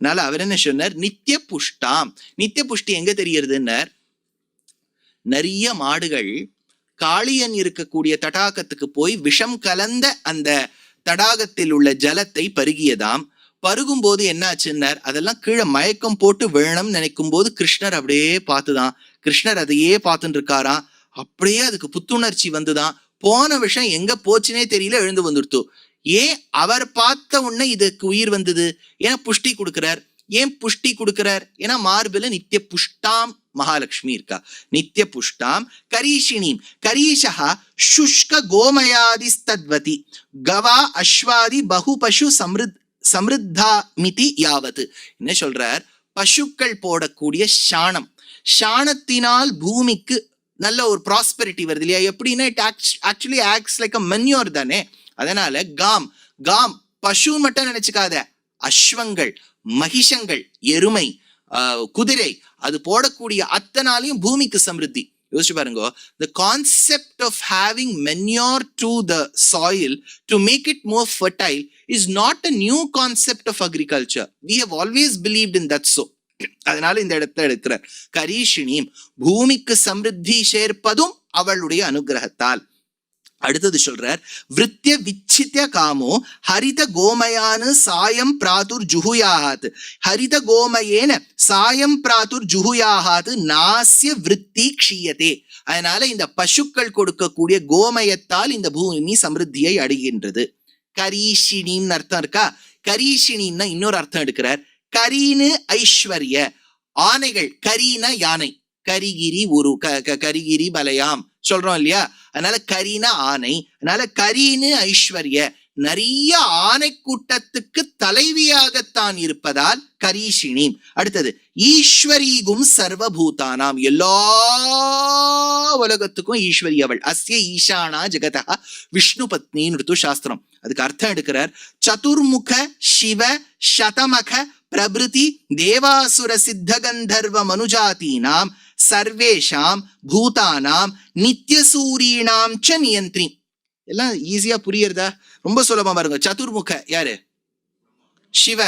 அதனால அவர் என்ன சொன்னார், நித்திய புஷ்டாம். நித்திய புஷ்டி எங்க தெரியறதுன்னார், நிறைய மாடுகள் காளியன் இருக்கக்கூடிய தடாகத்துக்கு போய் விஷம் கலந்த அந்த தடாகத்தில் உள்ள ஜலத்தை பருகியதாம். பருகும் போது என்ன ஆச்சுன்னார், அதெல்லாம் கீழே மயக்கம் போட்டு விழணும்னு நினைக்கும் போது கிருஷ்ணர் அப்படியே பார்த்துதான், கிருஷ்ணர் அதையே பார்த்துட்டு இருக்காராம். அப்படியே அதுக்கு புத்துணர்ச்சி வந்துதான், போன விஷயம் எங்க போச்சுனே தெரியல, எழுந்து வந்துடுத்து. ஏன் அவர் பார்த்த உடனே இதுக்கு உயிர் வந்தது? ஏன்னா புஷ்டி கொடுக்கிறார். ஏன் புஷ்டி கொடுக்கிறார்? ஏன்னா மார்பில நித்திய புஷ்டாம் மகாலட்சுமி இருக்கா. நித்திய புஷ்டாம் கரீஷினீம். கரீஷா சுஷ்க கோமயாதிஸ்தத்வதி கவா அஸ்வாதி பகு பசு சம்ருத்தா மிதி யாவத்து. என்ன சொல்றார், பசுக்கள் போடக்கூடிய சாணம், சாணத்தினால் பூமிக்கு நல்ல ஒரு ப்ராஸ்பெரிட்டி வருது இல்லையா? எப்படின்னா it actually acts like a manure தானே. அதனால காம் பசு மட்டும் நினைச்சுக்காத, அஸ்வங்கள், மகிஷங்கள், எருமை, குதிரை, அது போடக்கூடிய அத்தனாலையும் பூமிக்கு சமிருத்தி. யோசிச்சு பாருங்க, the concept of having manure to the soil to make it more fertile is not a new concept of agriculture. We have always believed in that. So அதனால இந்த இடத்துல எடுக்கிறார், கரீஷினியும் பூமிக்கு சமிருத்தி சேர்ப்பதும் அவளுடைய அனுகிரகத்தால். அடுத்தது சொல்றார், விருத்திய விச்சித்ய காமோ ஹரித கோமயானு சாயம் பிராதுர் ஜுஹுயாஹாத். ஹரித கோமயேன சாயம் பிராதுர் ஜுஹுயாஹாத் நாஸ்ய விருத்தி க்ஷீயதே. அதனால இந்த பசுக்கள் கொடுக்கக்கூடிய கோமயத்தால் இந்த பூமி சமிருத்தியை அடைகின்றது. கரீஷினின்னு அர்த்தம் இருக்கா. கரீஷினின்னா இன்னொரு அர்த்தம் எடுக்கிறார், கரீனு ஐஸ்வர்ய. ஆனைகள், கரீன யானை, கரிகிரி ஒரு கரிகிரி பலயாம் சொல்றோம் இல்லையா? அதனால கரீன ஆனை, அதனால கரீனு ஐஸ்வர்ய. நிறைய ஆணை கூட்டத்துக்கு தலைவியாகத்தான் இருப்பதால் கரீஷினி. அடுத்தது ஈஸ்வரீகும் சர்வபூதானாம். எல்லா உலகத்துக்கும் ஈஸ்வரி அவள். அஸ்ய ஈசானா ஜெகதா விஷ்ணு பத்னின்னு சாஸ்திரம். அதுக்கு அர்த்தம் எடுக்கிறார், சதுர்முக சிவ சதமக பிரபிருதி தேவாசுர சித்த கந்தர்வ மனுஜாதீனாம் சர்வேஷாம் பூதானாம் நித்யசூரீணாம் ச நியந்திரி. எல்லாம் ஈஸியா புரியுறதா? ரொம்ப சுலபமா பாருங்க. சதுர்முக யாரு? சிவ,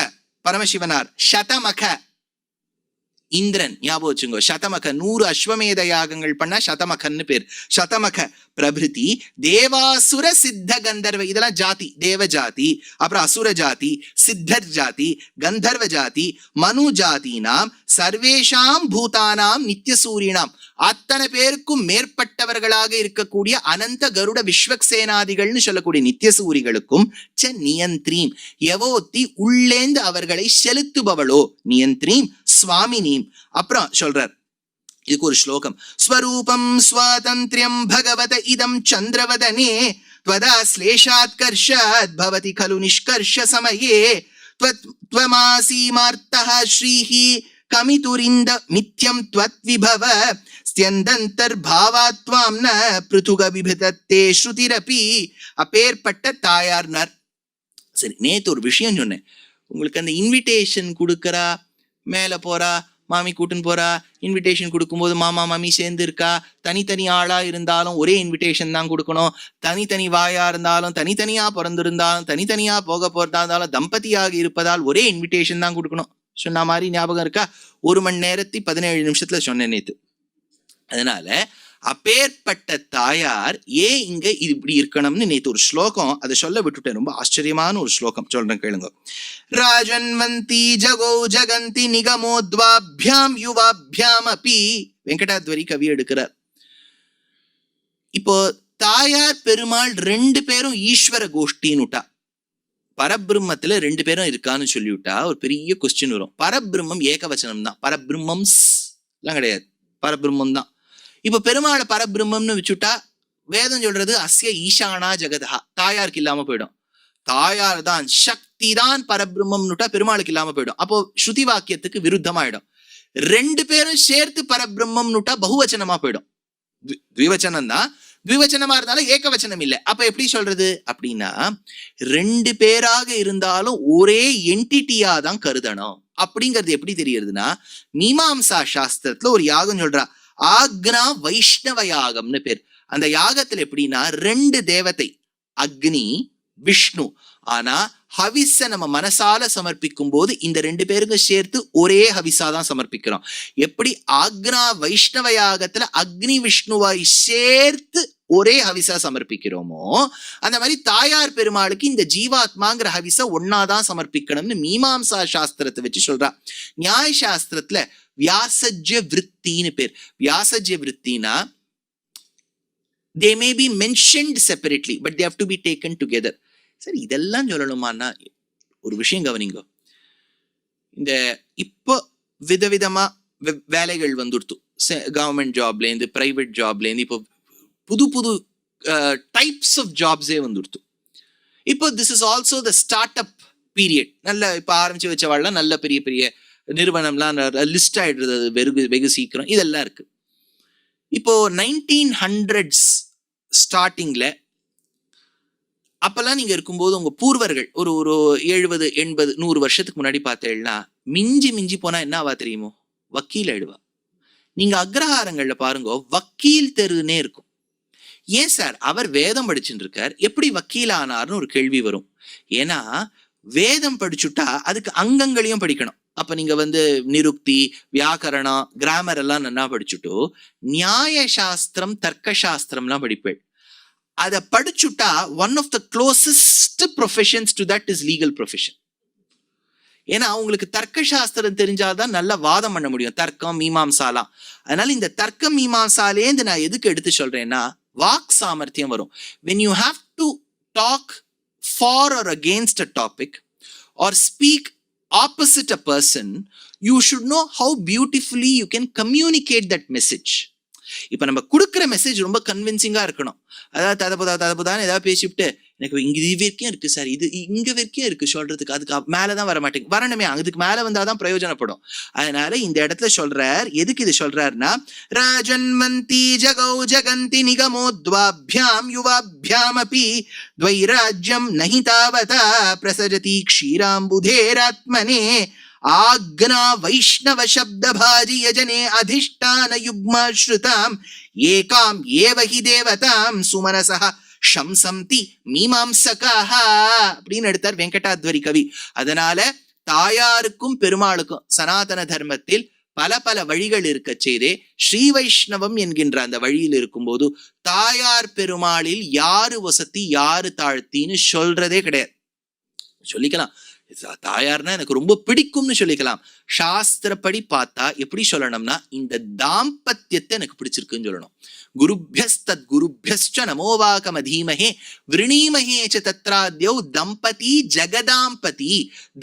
பரமசிவனார். சதமக இந்திரன், ஞாபகம் வச்சுங்க. சதமக 100 அஸ்வமேத யாகங்கள் பண்ணா சதமகன்னு பேர். சதமக பிரபிருதி தேவாசுர சித்த கந்தர்வ, இதெல்லாம் ஜாதி, தேவ ஜாதி, அப்புறம் அசுர ஜாதி, சித்தர் ஜாதி, கந்தர்வ ஜாதி, மனு ஜாதினாம் சர்வேஷாம் பூதானாம் நித்யசூரினாம். அத்தனை பேருக்கும் மேற்பட்டவர்களாக இருக்கக்கூடிய அனந்த கருட விஸ்வக்சேனாதிகள்னு சொல்லக்கூடிய நித்தியசூரிகளுக்கும் ச நியந்திரீம், எவோத்தி உள்ளேந்து அவர்களை செலுத்துபவளோ, நியந்திரீம் சுவாமினீம். அப்புறம் சொல்றார், இதுக்கு ஒரு ஸ்லோகம். ஸ்வரூபம் ஸ்வாதந்திரியம் பகவத இதம் சந்திரவதனே த்வதா ஸ்லேஷாத்கர்ஷாத் பவதி கலு நிஷ்கர்ஷ சமயே த்வமாசீமார்த்தஹ ஸ்ரீஹி கமிதுரிந்த மித்யம் த்வத் விபவ ஸ்யந்தந்தர் பாவாத்வாம் ந பிருதுக விபிதத்தே ஸ்ருதிரபி. அப்பேற்பட்ட தாயார்னார். சரி, நேத்து ஒரு விஷயம் சொன்னேன் உங்களுக்கு. அந்த இன்விடேஷன் கொடுக்கறா, மேல போறா, மாமி கூட்டுன்னு போறா. இன்விடேஷன் கொடுக்கும்போது மாமா மாமி சேர்ந்து இருக்கா. தனித்தனி ஆளா இருந்தாலும் ஒரே இன்விடேஷன் தான் கொடுக்கணும். தனித்தனி வாயா இருந்தாலும், தனித்தனியா பிறந்திருந்தாலும், தனித்தனியா போக போறதா இருந்தாலும், தம்பதியாக இருப்பதால் ஒரே இன்விடேஷன் தான் கொடுக்கணும். சொன்ன மாதிரி ஞாபகம் இருக்கா? 1 மணி நேரத்தி 17 நிமிஷத்துல சொன்னேன் நேத்து. அதனால அப்பேற்பட்ட தாயார் ஏன் இங்க இது இப்படி இருக்கணும்னு நேத்து ஒரு ஸ்லோகம் அதை சொல்ல விட்டுட்டேன். ரொம்ப ஆச்சரியமான ஒரு ஸ்லோகம் சொல்றேன், கேளுங்க. ராஜன்வந்தி ஜகோ ஜகந்தி நிகமோத்வாபியாம் யுவாபியாம் அப்பி. வெங்கடாத்வரி கவி எடுக்கிறார். இப்போ தாயார் பெருமாள் 2 பேரும் ஈஸ்வர கோஷ்டின்னுட்டா. பரபிரம்மத்துல 2 பேரும் இருக்கான்னு சொல்லிவிட்டா ஒரு பெரிய கொஸ்டின் வரும். பரபிரம்மம் ஏகவச்சனம் தான், பரபிரம்மம் எல்லாம் கிடையாது, பரபிரம்மம் தான். இப்ப பெருமாளை பரபிரம்மம்னு வச்சுட்டா வேதம் சொல்றது அஸ்ய ஈசானா ஜெகதா, தாயாருக்கு இல்லாம போயிடும். தாயார் தான், சக்தி தான் பரபிரம்மம்னுட்டா பெருமாளுக்கு இல்லாம போயிடும். அப்போ ஸ்ருதி வாக்கியத்துக்கு விருத்தமாயிடும். 2 பேரும் சேர்த்து பரபிரம்மம்னுட்டா பகுவச்சனமா போயிடும். த்விவச்சனம் தான், த்விவச்சனமா இருந்தாலும் ஏகவச்சனம் இல்லை. அப்ப எப்படி சொல்றது அப்படின்னா, 2 பேராக இருந்தாலும் ஒரே என்டிட்டியா தான் கருதணும். அப்படிங்கிறது எப்படி தெரியுதுன்னா, மீமாம்சா சாஸ்திரத்துல ஒரு யாகம் சொல்றா, ஆக்னா வைஷ்ணவ யாகம்னு பேர். அந்த யாகத்துல எப்படின்னா 2 தேவதை, அக்னி விஷ்ணு. ஆனா ஹவிஸை நம்ம மனசால சமர்ப்பிக்கும் போது இந்த 2 பேருக்கும் சேர்த்து ஒரே ஹவிஸா தான் சமர்ப்பிக்கிறோம். எப்படி ஆக்னா வைஷ்ணவ யாகத்துல அக்னி விஷ்ணுவாய் சேர்த்து ஒரே ஹவிஸா சமர்ப்பிக்கிறோமோ, அந்த மாதிரி தாயார் பெருமாளுக்கு இந்த ஜீவாத்மாங்கிற ஹவிஸை ஒன்னாதான் சமர்ப்பிக்கணும்னு மீமாம்சா சாஸ்திரத்தை வச்சு சொல்றா. நியாய சாஸ்திரத்துல வியாசஜ்ய விருத்தின்னு பேர். வியாசஜ்ய விருத்தினா they may be mentioned separately but they have to be taken together. சரி, இதெல்லாம் சொல்லணுமான்னா ஒரு விஷயம் கவனிங்க. இந்த இப்போ விதவிதமா வேலைகள் வந்துடுத்து. கவர்மெண்ட் ஜாப்லேருந்து பிரைவேட் ஜாப்லேருந்து இப்போ புது புது டைப்ஸ் ஆஃப் ஜாப்ஸே வந்துடுத்து. இப்போ this is also the start up period. நல்ல இப்போ ஆரம்பிச்சு வச்சவாள்லாம் நல்ல பெரிய பெரிய நிறுவனம்லாம் லிஸ்ட் ஆயிடுறது வெகு சீக்கிரம். இதெல்லாம் இருக்கு. இப்போ 1900s ஸ்டார்டிங்ல அப்பெல்லாம் நீங்க இருக்கும்போது உங்க பூர்வர்கள் ஒரு 70 80 100 வருஷத்துக்கு முன்னாடி பார்த்தேன்னா மிஞ்சி மிஞ்சி போனா என்ன ஆவா தெரியுமோ, வக்கீல் ஆயிடுவா. நீங்க அக்ரஹாரங்கள்ல பாருங்க, வக்கீல் தெருன்னே இருக்கும். ஏன் சார், அவர் வேதம் படிச்சுட்டு இருக்கார், எப்படி வக்கீல் ஆனார்னு ஒரு கேள்வி வரும். ஏன்னா வேதம் படிச்சுட்டா அதுக்கு அங்கங்களையும் படிக்கணும். அப்ப நீங்க நிருக்தி, வியாக்கரணம், கிராமர் எல்லாம் நல்லா படிச்சுட்டோ நியாய சாஸ்திரம், தர்க்க சாஸ்திரம்லாம் படிப்பேன். அதை படிச்சுட்டா one of the closest professions to that is legal profession. ஏன்னா உங்களுக்கு தர்க்க சாஸ்திரம் தெரிஞ்சாதான் நல்லா வாதம் பண்ண முடியும், தர்க்கம் மீமாம்சாலாம். அதனால இந்த தர்க்கம் மீமாம்சாலேந்து நான் எதுக்கு எடுத்து சொல்றேன்னா, வாக் சாமர்த்தியம் வரும். when you have to talk for or against a topic or speak opposite a person, you should know how beautifully you can communicate that message. இப்ப நம்ம கொடுக்குற மெசேஜ் ரொம்ப கன்வின்சிங்கா இருக்கணும். அதாவது ததபுதான் ஏதாவது பேசிவிட்டு எனக்கு இங்க இது வரைக்கும் இருக்கு சார், இது இங்க வரைக்கும் இருக்கு சொல்றதுக்கு, அதுக்கு மேலதான் வர மாட்டேங்க, வரணுமே, அதுக்கு மேல வந்தாதான் பிரயோஜனப்படும். அதனால இந்த இடத்துல சொல்றார், எதுக்கு இது சொல்றாருன்னா, ராஜன்மந்தி ஜகௌ ஜகந்தி நிகமோத்வாபியாம் யுவாபியாம் அபி த்வைராஜ்யம் நஹி தாவதா பிரசஜதி க்ஷீராம்புதேராத்மனே ஆக்னா வைஷ்ணவ சப்த பாஜி யஜனே அதிஷ்டான யுக்மாஸ்ருதாம் ஏகாம் ஏவஹி தேவதாம் சுமனசஹ ஷம்சம்தி மீமாம்சகாஹ அப்படின்னு எடுத்தார் வெங்கடாத்வரி கவி. அதனால தாயாருக்கும் பெருமாளுக்கும் சனாதன தர்மத்தில் பல பல வழிகள் இருக்க செய்தே ஸ்ரீ வைஷ்ணவம் என்கின்ற அந்த வழியில் இருக்கும்போது தாயார் பெருமாளில் யாரு வசதி யாரு தாழ்த்தின்னு சொல்றதே கிடையாது. சொல்லிக்கலாம், தாயார்னா எனக்கு ரொம்ப பிடிக்கும்னு சொல்லிக்கலாம். சாஸ்திரப்படி பார்த்தா எப்படி சொல்லணும்னா, இந்த தாம்பத்தியத்தை எனக்கு பிடிச்சிருக்குன்னு சொல்லணும். குருபியஸ்தத் குருபியஸ்ச நமோவாகம தீமஹே விருணீமஹே ச தத்ராத்யௌ தம்பதி ஜெகதாம்பதி.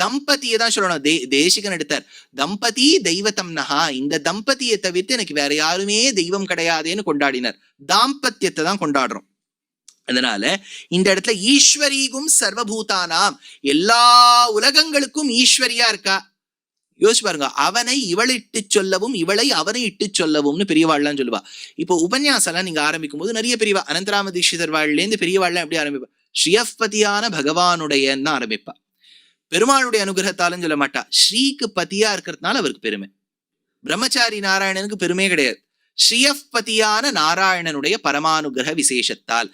தம்பதியை தான் சொல்லணும். தேசிகன் எடுத்தார், தம்பதி தெய்வத்தம் நகா, இந்த தம்பதியை தவிர்த்து எனக்கு வேற யாருமே தெய்வம் கிடையாதேன்னு கொண்டாடினார். தாம்பத்தியத்தை தான் கொண்டாடுறோம். அதனால இந்த இடத்துல ஈஸ்வரீகும் சர்வபூதானாம், எல்லா உலகங்களுக்கும் ஈஸ்வரியா இருக்கா. யோசிச்சு பாருங்க, அவனை இவளை இட்டு சொல்லவும் இவளை அவனை இட்டு சொல்லவும்னு பெரியவாள்லாம் சொல்லுவா. இப்போ உபன்யாசம்லாம் நீங்க ஆரம்பிக்கும் போது நிறைய பெரியவா, அனந்தராம தீட்சிதர் வாழ்லேருந்து பெரியவாள்லாம் எப்படி ஆரம்பிப்பா, ஸ்ரீயப்பதியான பகவானுடையன்னு ஆரம்பிப்பா. பெருமாளுடைய அனுகிரகத்தாலும் சொல்ல மாட்டா. ஸ்ரீக்கு பதியா இருக்கிறதுனால அவருக்கு பெருமை. பிரம்மச்சாரி நாராயணனுக்கு பெருமை கிடையாது. ஸ்ரீயப்பதியான நாராயணனுடைய பரமானுகிரக விசேஷத்தால்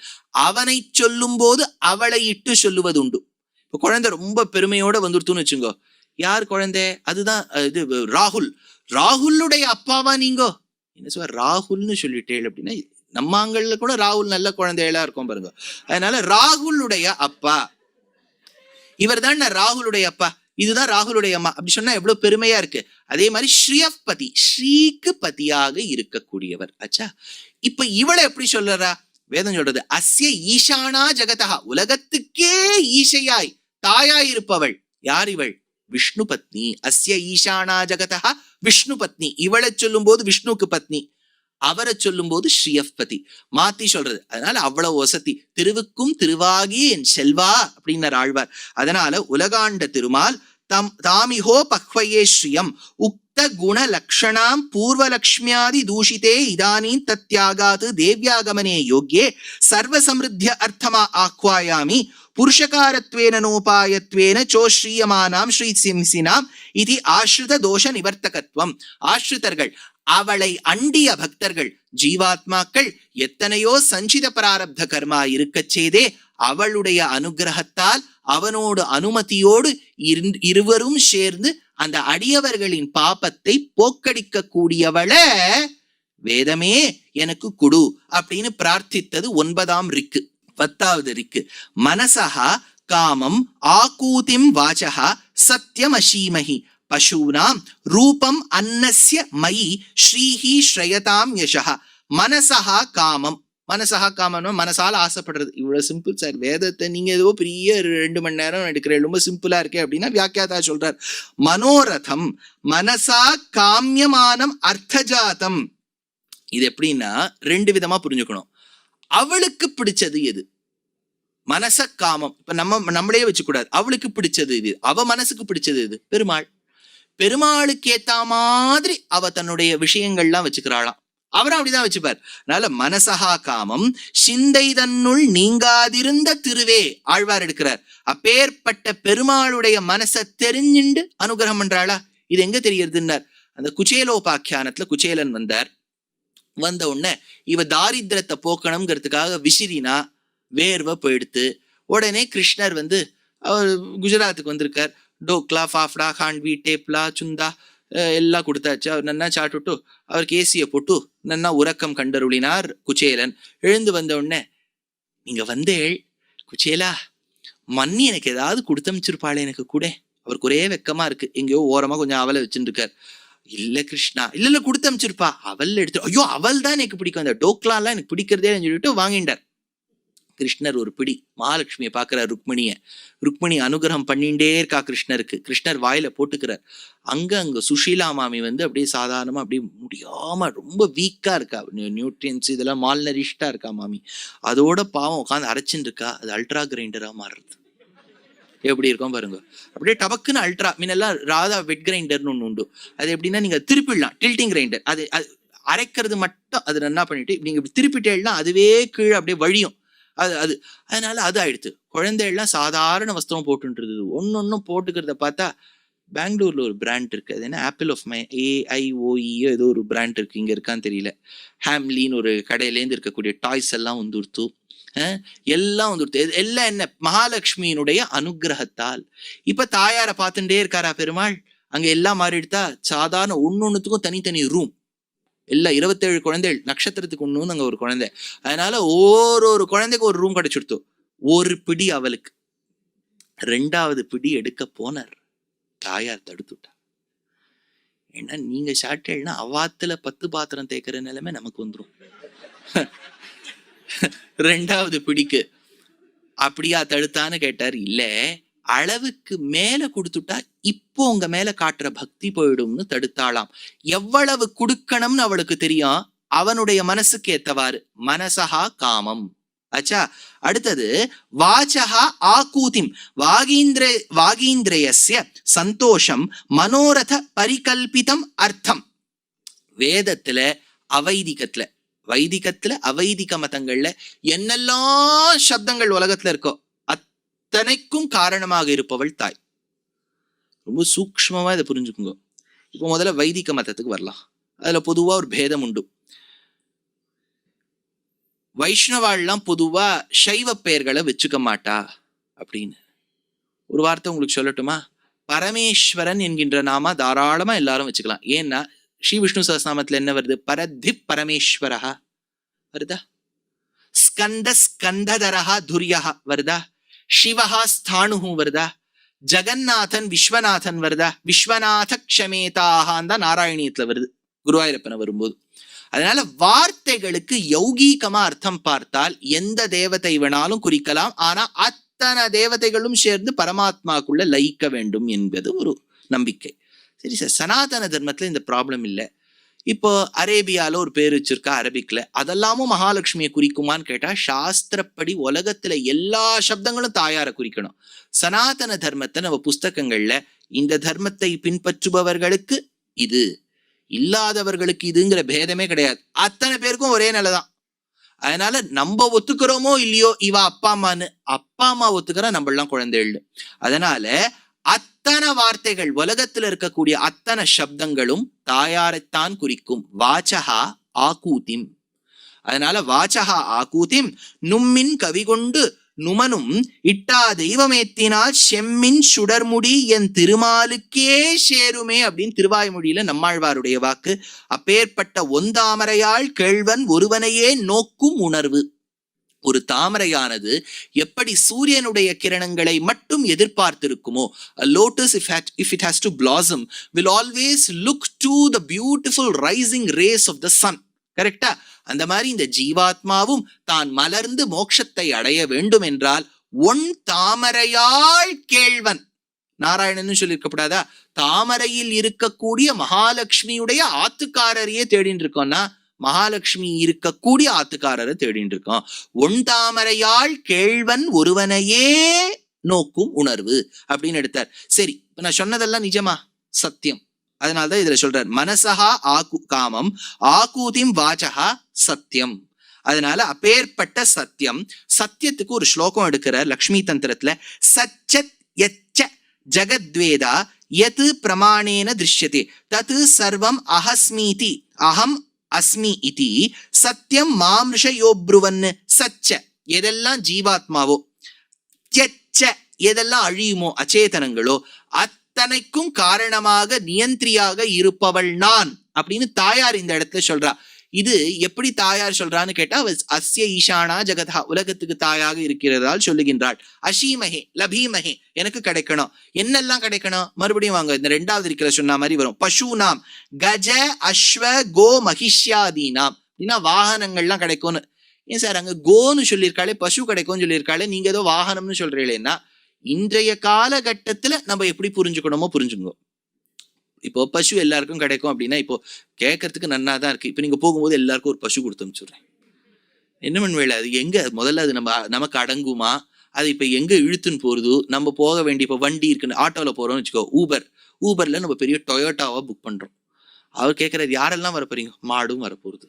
அவனை சொல்லும் போது அவளை இட்டு சொல்லுவது உண்டு. இப்ப குழந்தை ரொம்ப பெருமையோட வந்துருத்துன்னு வச்சுங்கோ, யார் குழந்தை, அதுதான் இது ராகுல், ராகுலுடைய அப்பாவா நீங்கோ, என்ன சொல்ற ராகுல்னு சொல்லிட்டேள் அப்படின்னா, நம்ம ஆங்கள்ல கூட ராகுல் நல்ல குழந்தைகளா இருக்கும் பாருங்க. அதனால ராகுலுடைய அப்பா இவர் தான் ராகுலுடைய அப்பா, இதுதான் ராகுலுடைய அம்மா அப்படி சொன்னா எவ்வளவு பெருமையா இருக்கு. அதே மாதிரி ஸ்ரீயப்பதி, ஸ்ரீக்கு பதியாக இருக்கக்கூடியவர். ஆச்சா, இப்ப இவளை எப்படி சொல்றா வேதம் சொல்றது, அஸ்ய ஈசானா ஜெகதா, உலகத்துக்கே ஈசையாய் தாயாய் இருப்பவள் யார் இவள், விஷ்ணு பத்னி. அஸ்ய ஈசானா ஜெகதா விஷ்ணு பத்னி. இவளை சொல்லும் போது விஷ்ணுக்கு பத்னி, அவரை சொல்லும் போது ஸ்ரீயப்பதி மாத்தி சொல்றது. அதனால அவ்வளவு வசதி. திருவுக்கும் திருவாகி என் செல்வா அப்படின்னார் ஆழ்வார். அதனால உலகாண்ட திருமால் தாமிஹோ பக்வயே ஸ்ரீயம் உக்த குண லக்ஷணாம் பூர்வலக்ஷ்மியாதி தூஷிதே இதானீம் தத்யாகாத் தேவ்யாகமனே யோக்யே சர்வ சம்ருத்திய அர்த்தமா ஆக்வாயாமி புருஷகாரத்வேன நோபாயத்வேன சோஸ்ரீயமானாம் ஸ்ரீ சிம்சினாம் இது ஆஸ்ரித தோஷ நிவர்த்தகத்துவம். ஆஸ்ரிதர்கள், அவளை அண்டிய பக்தர்கள், ஜீவாத்மாக்கள் எத்தனையோ சஞ்சித பிராரப்த கர்மா இருக்கச் செய்தே அவளுடைய அனுகிரகத்தால் அவனோடு அனுமதியோடு இருவரும் சேர்ந்து அந்த அடியவர்களின் பாபத்தை போக்கடிக்க கூடியவள வேதமே எனக்கு குடு அப்படின்னு பிரார்த்தித்தது 9ஆம் ரிக்கு. 10வது ரிக்கு மனசஹா காமம் ஆகூதிம் வாசஹா சத்யம் அஷீமஹி பசூனாம் ரூபம் அன்னஸ்ய மயி ஸ்ரீஹி ஸ்ரயதாம் யசஹா. மனசஹா காமம், மனசஹா காமம்னா மனசால ஆசைப்படுறது. இவ்வளவு சிம்பிள் சார். வேதத்தை நீங்க ஏதோ பெரிய 2 மணி நேரம் எடுக்கிற ரொம்ப சிம்பிளா இருக்கே அப்படின்னா வியாக்கியாதா சொல்றார் மனோரதம் மனசா காமியமானம் அர்த்தஜாதம். இது எப்படின்னா 2 விதமா புரிஞ்சுக்கணும். அவளுக்கு பிடிச்சது எது? மனச காமம். இப்ப நம்மளே வச்சுக்கூடாது. அவளுக்கு பிடிச்சது இது, அவ மனசுக்கு பிடிச்சது இது பெருமாள். பெருமாளுக்கு ஏத்த மாதிரி அவ தன்னுடைய விஷயங்கள்லாம் வச்சுக்கிறாளாம். அவரும் அப்படிதான் வச்சுப்பார். அதனால மனசஹா காமம் சிந்தை தன்னுள் நீங்காதிருந்த திருவே ஆழ்வார் எடுக்கிறார். அப்பேற்பட்ட பெருமாளுடைய மனசை தெரிஞ்சுண்டு அனுகிரகம் பண்றாளா? இது எங்க தெரியறதுன்னார். அந்த குச்சேலோபாக்கியானத்துல குச்சேலன் வந்தார். வந்த உடனே இவ தாரித்திரத்தை போக்கணுங்கிறதுக்காக விசிறினா வேர்வை போயிடுத்து. உடனே கிருஷ்ணர் அவர் குஜராத்துக்கு வந்திருக்கார். டோக்லா ஃபாஃப்டா ஹாண்ட்வி டேப்லா சுந்தா எல்லாம் கொடுத்தாச்சு. அவர் நன்னா சாட்டுட்டு அவருக்கு ஏசியை போட்டு நன்னா உறக்கம் கண்டருளினார் குச்சேலன். எழுந்து வந்த உடனே நீங்க வந்தேள் குச்சேலா, மன்னி எனக்கு ஏதாவது கொடுத்தமிச்சிருப்பாளே எனக்கு கூட. அவருக்கு ஒரே வெக்கமா இருக்கு. எங்கேயோ ஓரமா கொஞ்சம் அவலை வச்சுட்டு இருக்கார். இல்ல கிருஷ்ணா, இல்ல கொடுத்து அமைச்சிருப்பா. அவள் எடுத்து, ஐயோ அவள் தான் எனக்கு பிடிக்கும், அந்த டோக்லா எல்லாம் எனக்கு பிடிக்கிறதே சொல்லிட்டு வாங்கிட்டார். கிருஷ்ணர் ஒரு பிடி மகாலட்சுமியை பாக்குறார். ருக்மிணி அனுகிரகம் பண்ணிட்டே இருக்கா கிருஷ்ணருக்கு. கிருஷ்ணர் வாயில போட்டுக்கிறார். அங்க சுஷீலா மாமி அப்படியே சாதாரணமா அப்படியே முடியாம ரொம்ப வீக்கா இருக்கா. நியூட்ரியன்ஸ் இதெல்லாம் மால்நரிஷ்டா இருக்கா மாமி. அதோட பாவம் உட்காந்து அரைச்சுட்டு இருக்கா. அது அல்ட்ரா கிரைண்டரா மாறுறது எப்படி இருக்கும் பாருங்க. அப்படியே டபக்குன்னு அல்ட்ரா. மீனெல்லாம் ராதா வெட் கிரைண்டர்னு ஒண்ணு உண்டு. அது எப்படின்னா நீங்க திருப்பிடலாம். Tilting grinder. அது அரைக்கிறது மட்டும் அது என்ன பண்ணிட்டு நீங்க திருப்பிட்டேன்னா அதுவே கீழே அப்படியே வழியும். அதனால அது ஆயிடுத்து. குழந்தைகள்லாம் சாதாரண வஸ்திரம் போட்டுன்றது. ஒன்னொன்னும் போட்டுக்கிறத பார்த்தா பெங்களூர்ல ஒரு பிராண்ட் இருக்கு. அது என்ன ஆப்பிள் ஆஃப் மை AIOE ஏதோ ஒரு பிராண்ட் இருக்கு. இங்க இருக்கான்னு தெரியல. ஹேம்லின்னு ஒரு கடையிலேருந்து இருக்கக்கூடிய டாய்ஸ் எல்லாம் வந்துடுத்து. எல்லாம் வந்துடுத்து. எல்லாம் என்ன? மகாலட்சுமியினுடைய அனுகிரகத்தால். இப்ப தாயாரை பார்த்துட்டே இருக்காரா பெருமாள். அங்க எல்லாம் மாறிடுத்தா. சாதாரண ஒன்னொன்னுத்துக்கும் தனித்தனி ரூம். எல்லாம் 27 குழந்தைகள். நட்சத்திரத்துக்கு ஒண்ணு அங்க ஒரு குழந்தை. அதனால ஒரு குழந்தைக்கு ஒரு ரூம் கிடைச்சிடுத்து. ஒரு பிடி அவளுக்கு. 2வது பிடி எடுக்க போனார். தாயார் தடுத்துட்டா. ஏன்னா நீங்க சாட்டேன்னா அவாத்துல 10 பாத்திரம் தேய்க்கிற நிலைமை நமக்கு வந்துடும். 2வது பிடிக்கு அப்படியா தடுத்தான்னு கேட்டார். இல்ல, அளவுக்கு மேல கொடுத்துட்டா இப்போ உங்க மேல காட்டுற பக்தி போயிடும்னு தடுத்தாளாம். எவ்வளவு கொடுக்கணும்னு அவளுக்கு தெரியும். அவனுடைய மனசுக்கு ஏத்தவாறு. மனசஹா காமம். ஆச்சா. அடுத்தது வாச்சஹா ஆகூதிம் வாகீந்திரயஸ்ய சந்தோஷம் மனோரத பரிகல்பிதம் அர்த்தம். வேதத்துல அவைதிகத்துல வைதிகத்துல அவைதிக மதங்கள்ல என்னெல்லாம் சப்தங்கள் உலகத்துல இருக்கோ அத்தனைக்கும் காரணமாக இருப்பவள் தாய். ரொம்ப சூக்ஷ்மமா இதை புரிஞ்சுக்குங்க. இப்போ முதல்ல வைதிக மதத்துக்கு வரலாம். அதுல பொதுவா ஒரு பேதம் உண்டு. வைஷ்ணவாள்லாம் பொதுவா சைவ பெயர்களை வச்சுக்க மாட்டா அப்படின்னு ஒரு வார்த்தை உங்களுக்கு சொல்லட்டுமா? பரமேஸ்வரன் என்கின்ற நாம தாராளமா எல்லாரும் வச்சுக்கலாம். ஏன்னா ஸ்ரீ விஷ்ணு சஹஸ்ரநாமத்துல என்ன வருது? பரத்தி பரமேஸ்வரஹா வருதா? ஸ்கந்த ஸ்கந்ததரஹா துர்யஹா வருதா? சிவஹா ஸ்தாணுஹு வருதா? ஜெகநாதன் விஸ்வநாதன் வருதா? விஸ்வநாத க்ஷமேதாஹான் தான் நாராயணியத்துல வருது குருவாயூரப்பனை வரும்போது. அதனால வார்த்தைகளுக்கு யௌகீகமா அர்த்தம் பார்த்தால் எந்த தேவதை வேணாலும் குறிக்கலாம். ஆனா அத்தனை தேவதைகளும் சேர்ந்து பரமாத்மாக்குள்ள லயிக்க வேண்டும் என்பது ஒரு நம்பிக்கை. சரி சார், சனாதன தர்மத்துல இந்த ப்ராப்ளம் இல்லை. இப்போ அரேபியால ஒரு பேர் வச்சிருக்கா அரபிக்ல. அதெல்லாமும் மகாலட்சுமியை குறிக்குமான்னு கேட்டா சாஸ்திரப்படி உலகத்துல எல்லா சப்தங்களும் தாயாரை குறிக்கணும். சனாதன தர்மத்தை நம்ம புஸ்தகங்கள்ல இந்த தர்மத்தை பின்பற்றுபவர்களுக்கு இது, இல்லாதவர்களுக்கு இதுங்கிற பேதமே கிடையாது. அத்தனை பேருக்கும் ஒரே நிலைதான். அதனால நம்ம ஒத்துக்கிறோமோ இல்லையோ, இவ அப்பா அம்மான்னு அப்பா அம்மா ஒத்துக்கிறா, நம்ம எல்லாம் குழந்தைகள். அதனால அத்தனை வார்த்தைகள் உலகத்துல இருக்கக்கூடிய அத்தனை சப்தங்களும் தாயாரைத்தான் குறிக்கும். வாச்சஹா ஆகூதிம். அதனால வாச்சஹா ஆகூதிம் நும்மின் கவி கொண்டு நுமனும் இட்டா தெய்வமேத்தினால் செம்மின் சுடர்முடி என் திருமாலுக்கே சேருமே அப்படின்னு திருவாய்மொழியில நம்மாழ்வாருடைய வாக்கு. அப்பேற்பட்ட ஒந்தாமரையாள் கேழ்வன் ஒருவனையே நோக்கும் உணர்வு. ஒரு தாமரையானது எப்படி சூரியனுடைய கிரணங்களை மட்டும் எதிர்பார்த்திருக்குமோ, a lotus if it has to blossom will always look to the beautiful rising rays of the sun. கரெக்டா? அந்த மாதிரி இந்த ஜீவாத்மாவும் தான் மலர்ந்து மோட்சத்தை அடைய வேண்டும் என்றால் ஒன் தாமரையாள் கேழ்வன், நாராயணன் சொல்லியிருக்கப்படாதா? தாமரையில் இருக்கக்கூடிய மகாலட்சுமியுடைய ஆத்துக்காரரையே தேடின்னு இருக்கோம்னா மகாலட்சுமி இருக்கக்கூடிய ஆத்துக்காரரை தேடிட்டு இருக்கோம். ஒன் தாமரையாள் கேழ்வன் ஒருவனையே நோக்கும் உணர்வு அப்படின்னு எடுத்தார். சரி, இப்ப நான் சொன்னதெல்லாம் நிஜமா? சத்தியம். அதனால்தான் இதுல சொல்றார் மனசஹா காமம் ஆகூதிம் வாச்சஹா சத்தியம். அதனால அப்பேற்பட்ட சத்தியம், சத்தியத்துக்கு ஒரு ஸ்லோகம் எடுக்கிறார் லக்ஷ்மி தந்திரத்துல. சச்சத் யச்ச ஜகத்வேதா யத் பிரமாணேன திருஷ்யதே தத் சர்வம் அஹஸ்மீதி அகம் அஸ்மி இதி சத்தியம் மாம்ருஷயோப்ருவன். சச்ச எதெல்லாம் ஜீவாத்மாவோ, த்யச்ச எதெல்லாம் அழியுமோ அச்சேதனங்களோ, அத்தனைக்கும் காரணமாக நியந்திரியாக இருப்பவள் நான் அப்படின்னு தாயார் இந்த இடத்துல சொல்றா. இது எப்படி தாயார் சொல்றான்னு கேட்டா, அஸ்ய ஈசானா ஜெகதா, உலகத்துக்கு தாயாக இருக்கிறதால் சொல்லுகின்றாள். அஷீமஹே லபீமஹே, எனக்கு கிடைக்கணும். என்னெல்லாம் கிடைக்கணும்? மறுபடியும் வாங்க, இந்த ரெண்டாவது இருக்கிற சொன்ன மாதிரி வரும். பசுனாம் கஜ அஸ்வ கோ மகிஷ்யாதீனாம் அப்படின்னா வாகனங்கள்லாம் கிடைக்கும்னு. ஏன் சார் அங்க கோன்னு சொல்லியிருக்காளே, பசு கிடைக்கும்னு சொல்லியிருக்காளே, நீங்க ஏதோ வாகனம்னு சொல்றீங்களேன்னா, இன்றைய காலகட்டத்துல நம்ம எப்படி புரிஞ்சுக்கணுமோ புரிஞ்சுக்கோ. இப்போ பசு எல்லாருக்கும் கிடைக்கும் அப்படின்னா இப்போ கேட்கறதுக்கு நன்னா தான் இருக்கு. இப்போ நீங்க போகும்போது எல்லாருக்கும் ஒரு பசு கொடுத்து அனுப்பிச்சுடுறேன், என்ன பண்ணுவேல? அது எங்க முதல்ல அது நமக்கு அடங்குமா? அது இப்ப எங்க இழுத்துன்னு போறது? நம்ம போக வேண்டிய இப்போ வண்டி இருக்குன்னு ஆட்டோல போறோம்னு வச்சுக்கோ, ஊபர்ல நம்ம பெரிய டொயோட்டாவா புக் பண்றோம். அவர் கேட்கறது யாரெல்லாம் வர போறீங்க? மாடும் வரப்போகுது.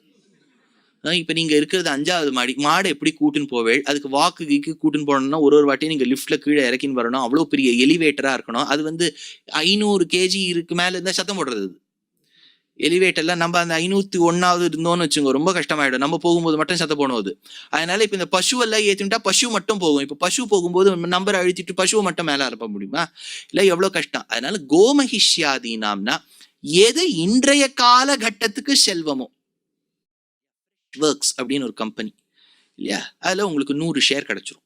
இப்ப நீங்க இருக்கிறது 5வது மாடி, மாடை எப்படி கூட்டுன்னு போவேள்? அதுக்கு வாக்கு கூட்டுன்னு போனோம்னா ஒரு வாட்டியும் நீங்க லிப்ட்ல கீழே இறக்கின்னு வரணும். அவ்வளவு பெரிய எலிவேட்டரா இருக்கணும். அது 500 kg இருக்கு மேல இருந்தா சத்தம் போடுறது. எலிவேட்டர்லாம் நம்ம அந்த 501வது இருந்தோம்னு வச்சுக்கோங்க, ரொம்ப கஷ்டமாயிடும். நம்ம போகும்போது மட்டும் சத்தம் போடுவது. அதனால இப்ப இந்த பசுவெல்லாம் ஏற்றிட்டா பசு மட்டும் போகும். இப்ப பசு போகும்போது நம்பரை அழுத்திட்டு பசுவை மட்டும் மேல அனுப்ப முடியுமா? இல்ல எவ்வளவு கஷ்டம். அதனால கோமகிஷ்யாதீனாம்னா எது இன்றைய காலகட்டத்துக்கு செல்வமோ, ஒர்க்ஸ் அப்படின்னு ஒரு கம்பெனி இல்லையா, அதுல உங்களுக்கு 100 ஷேர் கிடைச்சிரும்.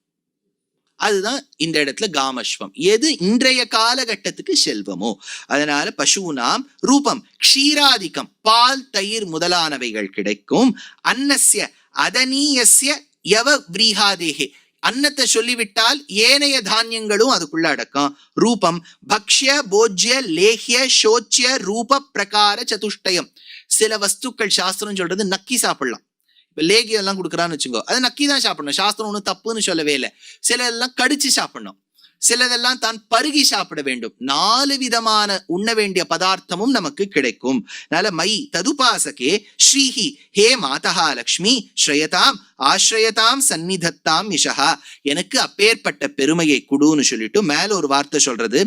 அதுதான் இந்த இடத்துல காமஸ்வம், எது இன்றைய காலகட்டத்துக்கு செல்வமோ. அதனால பசுனாம் ரூபம் க்ஷீராதிக்கம், பால் தயிர் முதலானவைகள் கிடைக்கும். அன்னஸ்ய அதனீயஸ்ய யவ விரீஹாதேகே, அன்னத்தை சொல்லிவிட்டால் ஏனைய தானியங்களும் அதுக்குள்ள அடக்கம். ரூபம் பக்ஷ்ய போஜ்ய லேஹ்ய சோச்சிய ரூப பிரகார சதுஷ்டயம். சில வஸ்துக்கள் சாஸ்திரம் சொல்றது நக்கி சாப்பிடலாம். இப்ப லேகியம் எல்லாம் கொடுக்குறான்னு வச்சுக்கோ, அது நக்கி தான் சாப்பிடணும். சாஸ்திரம் ஒன்றும் தப்புன்னு சொல்லவே இல்லை. சிலதெல்லாம் கடிச்சு சாப்பிடணும், சிலதெல்லாம் தான் பருகி சாப்பிட வேண்டும். 4 விதமான உண்ண வேண்டிய பதார்த்தமும் நமக்கு கிடைக்கும். அதனால மை ததுபாசகே ஸ்ரீஹி ஹே மாதா லக்ஷ்மி ஸ்ரயதாம் ஆஸ்ரயதாம் சந்நிதத்தாம் இஷஹா, எனக்கு அப்பேற்பட்ட பெருமையை குடுன்னு சொல்லிட்டு மேல ஒரு வார்த்தை சொல்றது.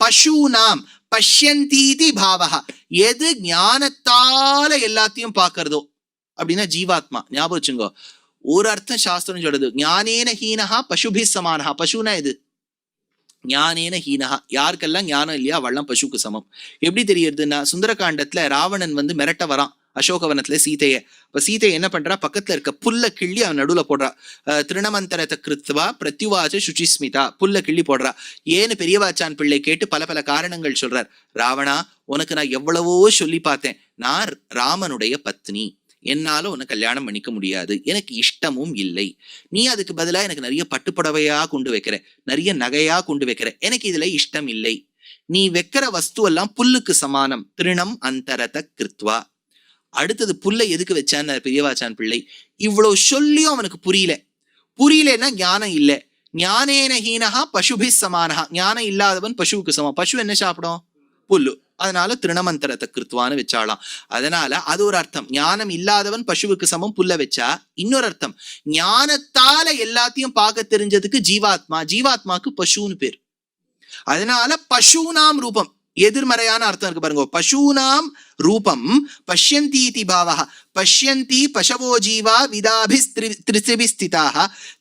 பசுனாம் பஷ்யந்தீதி பாவஹா, எது ஞானத்தால எல்லாத்தையும் பார்க்கறதோ அப்படின்னா ஜீவாத்மா. ஞாபகம் வச்சுங்கோ, ஒரு அர்த்தம் சாஸ்திரம் சொல்றது ஞானேன ஹீனஹா பசுபி சமானஹா. பசுனா இது ஞானேன ஹீனஹா, யாருக்கெல்லாம் ஞானம் இல்லையா அவெல்லாம் பசுக்கு சமம். எப்படி தெரியறதுன்னா, சுந்தரகாண்டத்துல ராவணன் மிரட்ட வரான் அசோகவனத்துல சீதைய. இப்ப சீதையை என்ன பண்றா, பக்கத்துல இருக்க புல்ல கிள்ளி அவன் நடுவுல போடுறா. திருணமந்தரத்தை கிருத்வா பிரத்யுவாச்ச சுச்சிஸ்மிதா, புல்ல கிள்ளி போடுறா. ஏன்னு பெரியவாச்சான் பிள்ளை கேட்டு பல பல காரணங்கள் சொல்றார். ராவணா, உனக்கு நான் எவ்வளவோ சொல்லி பார்த்தேன், நான் ராமனுடைய பத்னி, என்னால உன்னை கல்யாணம் பண்ணிக்க முடியாது, எனக்கு இஷ்டமும் இல்லை. நீ அதுக்கு பதிலா எனக்கு நிறைய பட்டுப்புடவையா கொண்டு வைக்கிற, நிறைய நகையா கொண்டு வைக்கிற, எனக்கு இதுல இஷ்டம் இல்லை. நீ வைக்கிற வஸ்து எல்லாம் புல்லுக்கு சமானம். திருணம் அந்தரத கிருத்வா. அடுத்தது புல்லை எதுக்கு வச்சான்னு பெரியவாச்சான் பிள்ளை. இவ்வளவு சொல்லியும் அவனுக்கு புரியலன்னா ஞானம் இல்லை. ஞானேன ஹீனஹா பசுபி சமானஹா, ஞானம் இல்லாதவன் பசுவுக்கு சமம். பசு என்ன சாப்பிடும்? புல்லு. அதனால திருணமந்தரத்தை கிருத்வான்னு வச்சாலாம். அதனால அது ஒரு அர்த்தம். ஞானம் இல்லாதவன் பசுவுக்கு சமம் புல்ல வச்சா. இன்னொரு அர்த்தம், ஞானத்தால எல்லாத்தையும் பார்க்க தெரிஞ்சதுக்கு ஜீவாத்மா, ஜீவாத்மாக்கு பசுன்னு பேர். அதனால பசுனாம் ரூபம், எதிர்மறையான அர்த்தம் இருக்கு பாருங்க. பசூனாம் ரூபம் பஷ்யந்தீதி பாவஹ பஷ்யந்தி பசவோ ஜீவா விதாபிஸ்திரிசிபிஸ்திதாக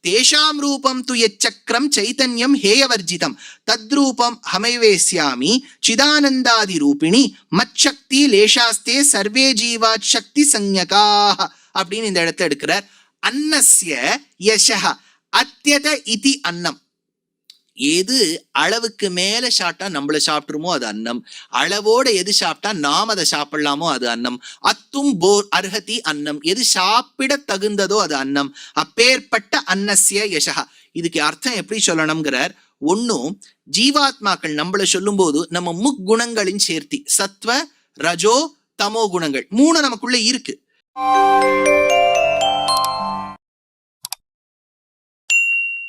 தேஷாம் ரூபம் து யச்சக்ரம் சைதன்யம் ஹேயவர்ஜிதம் தத்ரூபம் ஹமைவேஸ்யாமி சிதானந்தாதி ரூபிணி மச்சக்தி லேஷாஸ்தே சர்வே ஜீவாத் சக்தி சஞ்ஞகாஹ அப்படின்னு இந்த இடத்துல எடுக்கிறார். அன்னஸ்ய யசஹ அத்யத இதி அன்னம். எது அளவுக்கு மேல சாப்பிட்டா நம்மள சாப்பிட்டுருமோ அது அன்னம், அளவோட எது சாப்பிட்டா நாம் அதை சாப்பிடலாமோ அது அன்னம். அத்தும் போர் அர்ஹதி அன்னம், எது சாப்பிட தகுந்ததோ அது அன்னம். அப்பேற்பட்ட அன்னஸ்ய யசஹா. இதுக்கு அர்த்தம் எப்படி சொல்லணும்ங்கிறார். ஒன்னும் ஜீவாத்மாக்கள் நம்மள சொல்லும் போது நம்ம முக்குணங்களின் சேர்த்தி சத்வ ரஜோ தமோ குணங்கள் 3 நமக்குள்ள இருக்கு.